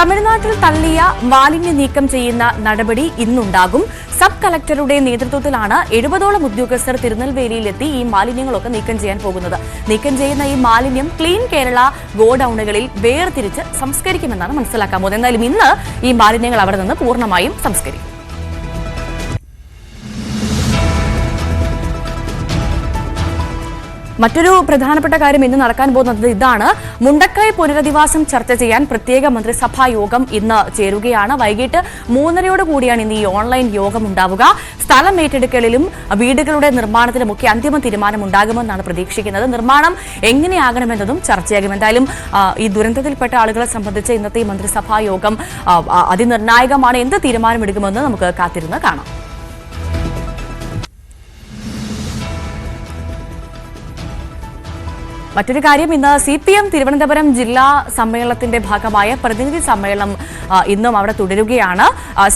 തമിഴ്നാട്ടിൽ തള്ളിയ മാലിന്യ നീക്കം ചെയ്യുന്ന നടപടി ഇന്നുണ്ടാകും. സബ് കളക്ടറുടെ നേതൃത്വത്തിലാണ് 70ഓളം ഉദ്യോഗസ്ഥർ തിരുനെൽവേലിയിലെത്തി ഈ മാലിന്യങ്ങളൊക്കെ നീക്കം ചെയ്യാൻ പോകുന്നത്. നീക്കം ചെയ്യുന്ന ഈ മാലിന്യം ക്ലീൻ കേരള ഗോഡൌണുകളിൽ വേർതിരിച്ച് സംസ്കരിക്കുമെന്നാണ് മനസ്സിലാക്കാൻ പോകുന്നത്. എന്നാലും ഇന്ന് ഈ മാലിന്യങ്ങൾ അവിടെ നിന്ന് പൂർണ്ണമായും സംസ്കരിക്കും. മറ്റൊരു പ്രധാനപ്പെട്ട കാര്യം ഇന്ന് നടക്കാൻ പോകുന്നത് ഇതാണ്. മുണ്ടക്കൈ പുനരധിവാസം ചർച്ച ചെയ്യാൻ പ്രത്യേക മന്ത്രിസഭാ യോഗം ഇന്ന് ചേരുകയാണ്. വൈകിട്ട് 3:30 കൂടിയാണ് ഇന്ന് ഈ ഓൺലൈൻ യോഗം ഉണ്ടാവുക. സ്ഥലം ഏറ്റെടുക്കലിലും വീടുകളുടെ നിർമ്മാണത്തിലുമൊക്കെ അന്തിമ തീരുമാനം ഉണ്ടാകുമെന്നാണ് പ്രതീക്ഷിക്കുന്നത്. നിർമ്മാണം എങ്ങനെയാകണമെന്നതും ചർച്ചയാകും. എന്തായാലും ഈ ദുരന്തത്തിൽപ്പെട്ട ആളുകളെ സംബന്ധിച്ച് ഇന്നത്തെ ഈ മന്ത്രിസഭാ യോഗം അതിനിർണായകമാണ്. എന്ത് തീരുമാനമെടുക്കുമെന്ന് നമുക്ക് കാത്തിരുന്ന് കാണാം. മറ്റൊരു കാര്യം, ഇന്ന് CPM തിരുവനന്തപുരം ജില്ലാ സമ്മേളനത്തിന്റെ ഭാഗമായ പ്രതിനിധി സമ്മേളനം ഇന്നും അവിടെ തുടരുകയാണ്.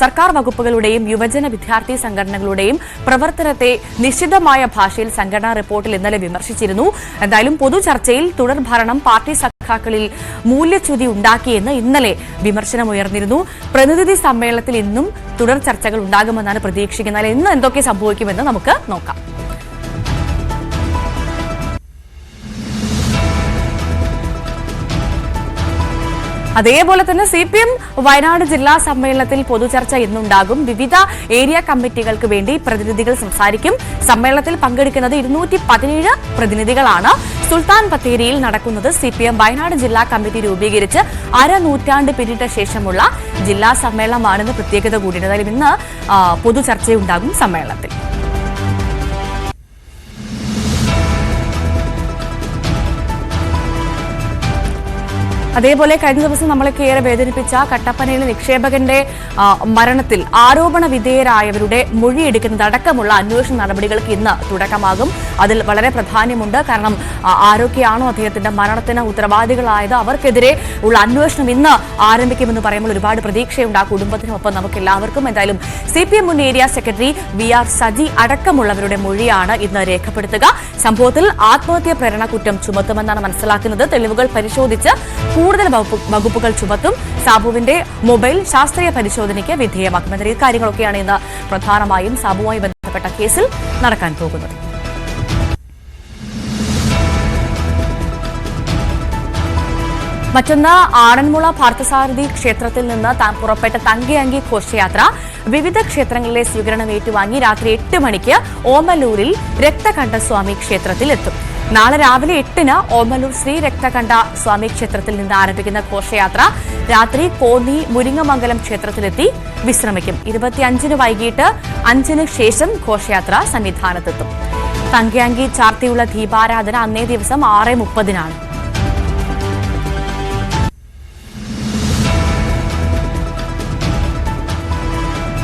സർക്കാർ വകുപ്പുകളുടെയും യുവജന വിദ്യാർത്ഥി സംഘടനകളുടെയും പ്രവർത്തനത്തെ നിശ്ചിതമായ ഭാഷയിൽ സംഘടനാ റിപ്പോർട്ടിൽ ഇന്നലെ വിമർശിച്ചിരുന്നു. എന്തായാലും പൊതുചർച്ചയിൽ തുടർഭരണം പാർട്ടി സഖാക്കളിൽ മൂല്യച്യുതി ഉണ്ടാക്കിയെന്ന് ഇന്നലെ വിമർശനമുയർന്നിരുന്നു. പ്രതിനിധി സമ്മേളനത്തിൽ ഇന്നും തുടർ ചർച്ചകൾ ഉണ്ടാകുമെന്നാണ് പ്രതീക്ഷിക്കുന്നത്. ഇന്ന് എന്തൊക്കെ സംഭവിക്കുമെന്ന് നമുക്ക് നോക്കാം. അതേപോലെ തന്നെ CPM വയനാട് ജില്ലാ സമ്മേളനത്തിൽ പൊതുചർച്ച ഇന്നുണ്ടാകും. വിവിധ ഏരിയ കമ്മിറ്റികൾക്ക് വേണ്ടി പ്രതിനിധികൾ സംസാരിക്കും. സമ്മേളനത്തിൽ പങ്കെടുക്കുന്നത് 217 പ്രതിനിധികളാണ്. സുൽത്താൻ ബത്തേരിയിൽ നടക്കുന്നത് CPM വയനാട് ജില്ലാ കമ്മിറ്റി രൂപീകരിച്ച് അരനൂറ്റാണ്ട് പിന്നിട്ട ശേഷമുള്ള ജില്ലാ സമ്മേളനമാണെന്ന് പ്രത്യേകത കൂടിയുണ്ട്. അതായത് ഇന്ന് പൊതുചർച്ചയുണ്ടാകും സമ്മേളനത്തിൽ. അതേപോലെ കഴിഞ്ഞ ദിവസം നമ്മളൊക്കെ ഏറെ വേദനിപ്പിച്ച കട്ടപ്പനയിലെ നിക്ഷേപകന്റെ മരണത്തിൽ ആരോപണ വിധേയരായവരുടെ മൊഴിയെടുക്കുന്നതടക്കമുള്ള അന്വേഷണ നടപടികൾക്ക് ഇന്ന് തുടക്കമാകും. അതിൽ വളരെ പ്രാധാന്യമുണ്ട്. കാരണം ആരൊക്കെയാണോ അദ്ദേഹത്തിന്റെ മരണത്തിന് ഉത്തരവാദികളായത് അവർക്കെതിരെ ഉള്ള അന്വേഷണം ഇന്ന് ആരംഭിക്കുമെന്ന് പറയുമ്പോൾ ഒരുപാട് പ്രതീക്ഷയുണ്ട് ആ കുടുംബത്തിനൊപ്പം നമുക്ക് എല്ലാവർക്കും. എന്തായാലും CPM മുൻ ഏരിയ സെക്രട്ടറി VR സജി അടക്കമുള്ളവരുടെ മൊഴിയാണ് ഇന്ന് രേഖപ്പെടുത്തുക. സംഭവത്തിൽ ആത്മഹത്യാ പ്രേരണ കുറ്റം ചുമത്തുമെന്നാണ് മനസ്സിലാക്കുന്നത്. തെളിവുകൾ പരിശോധിച്ച് കൂടുതൽ വകുപ്പുകൾ ചുമത്തും. സാബുവിന്റെ മൊബൈൽ ശാസ്ത്രീയ പരിശോധനയ്ക്ക് വിധേയമാക്കും. ഈ കാര്യങ്ങളൊക്കെയാണ് ഇന്ന് പ്രധാനമായും സാബുവുമായി ബന്ധപ്പെട്ട കേസിൽ നടക്കാൻ പോകുന്നത്. മറ്റൊന്ന്, ആറന്മുള പാർത്ഥസാരഥി ക്ഷേത്രത്തിൽ നിന്ന് പുറപ്പെട്ട തങ്കയങ്കി ഘോഷയാത്ര വിവിധ ക്ഷേത്രങ്ങളിലെ സ്വീകരണം ഏറ്റുവാങ്ങി രാത്രി 8 മണിക്ക് ഓമല്ലൂരിൽ രക്തകണ്ഠസ്വാമി ക്ഷേത്രത്തിൽ എത്തും. നാളെ രാവിലെ 8-ന് ഓമല്ലൂർ ശ്രീ രക്തകണ്ഠ സ്വാമി ക്ഷേത്രത്തിൽ നിന്ന് ആരംഭിക്കുന്ന ഘോഷയാത്ര രാത്രി കോന്നി മുരിങ്ങമംഗലം ക്ഷേത്രത്തിലെത്തി വിശ്രമിക്കും. 25-ന് വൈകിട്ട് 5-ന് ശേഷം ഘോഷയാത്ര സന്നിധാനത്തെത്തും. തങ്കയങ്കി ചാർത്തിയുള്ള ദീപാരാധന അന്നേ ദിവസം 6:30-നാണ്.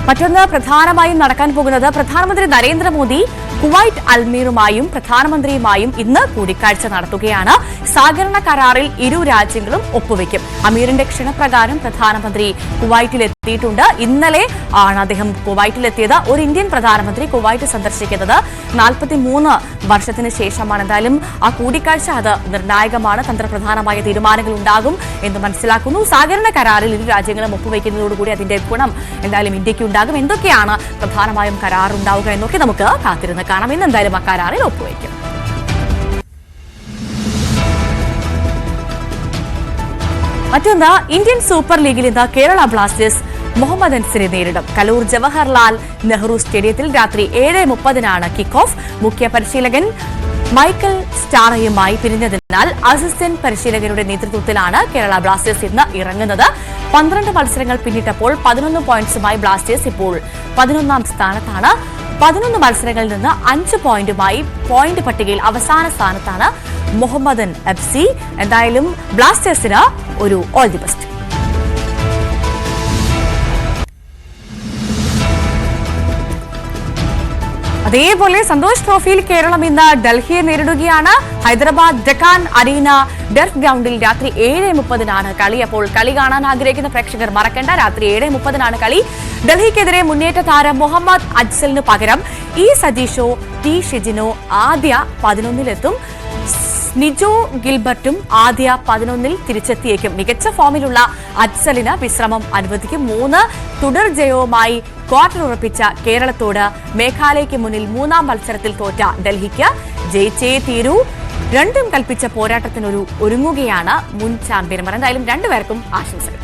മറ്റൊന്ന്, പ്രധാനമായും നടക്കാൻ പോകുന്നത് പ്രധാനമന്ത്രി നരേന്ദ്രമോദി കുവൈറ്റ് അൽമീറുമായും പ്രധാനമന്ത്രിയുമായും ഇന്ന് കൂടിക്കാഴ്ച നടത്തുകയാണ്. സഹകരണ കരാറിൽ ഇരു രാജ്യങ്ങളും ഒപ്പുവെക്കും. അമീറിന്റെ ക്ഷണപ്രകാരം പ്രധാനമന്ത്രി കുവൈറ്റിലെത്തിയിട്ടുണ്ട്. ഇന്നലെ ആണ് അദ്ദേഹം കുവൈറ്റിലെത്തിയത്. ഒരു ഇന്ത്യൻ പ്രധാനമന്ത്രി കുവൈറ്റ് സന്ദർശിക്കുന്നത് 43 വർഷത്തിന് ശേഷമാണ്. എന്തായാലും ആ കൂടിക്കാഴ്ച അത് നിർണായകമാണ്. തന്ത്രപ്രധാനമായ തീരുമാനങ്ങൾ ഉണ്ടാകും എന്ന് മനസ്സിലാക്കുന്നു. സഹകരണ കരാറിൽ ഇരു രാജ്യങ്ങളും ഒപ്പുവെക്കുന്നതോടുകൂടി അതിന്റെ ഗുണം എന്തായാലും ഇന്ത്യക്ക് ഉണ്ടാകും. എന്തൊക്കെയാണ് പ്രധാനമായും കരാർ ഉണ്ടാവുക എന്നൊക്കെ നമുക്ക് കാത്തിരുന്ന് കാണാം. ഇന്ന് എന്തായാലും ആ കരാറിൽ ഒപ്പുവെക്കും. മറ്റൊന്ന്, ഇന്ത്യൻ സൂപ്പർ ലീഗിൽ ഇന്ന് കേരള ബ്ലാസ്റ്റേഴ്സ് മുഹമ്മദൻസിനെ നേരിടും. കലൂർ ജവഹർലാൽ നെഹ്റു സ്റ്റേഡിയത്തിൽ രാത്രി 7:30-നാണ് കിക്ക് ഓഫ്. മുഖ്യ പരിശീലകൻ മൈക്കൽ സ്റ്റാറയുമായി പിരിഞ്ഞതിനാൽ അസിസ്റ്റന്റ് പരിശീലകരുടെ നേതൃത്വത്തിലാണ് കേരള ബ്ലാസ്റ്റേഴ്സ് ഇന്ന് ഇറങ്ങുന്നത്. 12 മത്സരങ്ങൾ പിന്നിട്ടപ്പോൾ 11 പോയിന്റ്സുമായി ബ്ലാസ്റ്റേഴ്സ് ഇപ്പോൾ 11-ാം സ്ഥാനത്താണ്. 11 മത്സരങ്ങളിൽ നിന്ന് 5 പോയിന്റുമായി പോയിന്റ് പട്ടികയിൽ അവസാന സ്ഥാനത്താണ് മുഹമ്മദൻ FC. എന്തായാലും ബ്ലാസ്റ്റേഴ്സിന് ഒരു ഓൾ ദി ബെസ്റ്റ്. അതേപോലെ സന്തോഷ് ട്രോഫിയിൽ കേരളം ഇന്ന് ഡൽഹിയെ നേരിടുകയാണ്. ഹൈദരാബാദ് ഡെക്കാൻ അരീന ഡെർഫ് ഗ്രൗണ്ടിൽ രാത്രി 7:30-നാണ് കളി. അപ്പോൾ കളി കാണാൻ ആഗ്രഹിക്കുന്ന പ്രേക്ഷകർ മറക്കണ്ട, രാത്രി 7:30-നാണ് കളി. ഡൽഹിക്കെതിരെ മുന്നേറ്റ താരം മുഹമ്മദ് അജ്സലിന് പകരം സജീഷോ ടി ഷിജിനോ ആദ്യ 11-ലെത്തും. നിജോ ഗിൽബർട്ടും ആദ്യ 11-ൽ തിരിച്ചെത്തിയേക്കും. മികച്ച ഫോമിലുള്ള അഫ്സലിന് വിശ്രമം അനുവദിക്കും. 3 തുടർ ജയവുമായി ക്വാർട്ടർ ഉറപ്പിച്ച കേരളത്തോട് മേഘാലയയ്ക്ക് മുന്നിൽ 3-ാം മത്സരത്തിൽ തോറ്റ ഡൽഹിക്ക് ജയിച്ചേ തീരൂ. രണ്ടും കൽപ്പിച്ച പോരാട്ടത്തിനൊരു ഒരുങ്ങുകയാണ് മുൻ ചാമ്പ്യന്മാർ. എന്തായാലും രണ്ടുപേർക്കും ആശംസകൾ.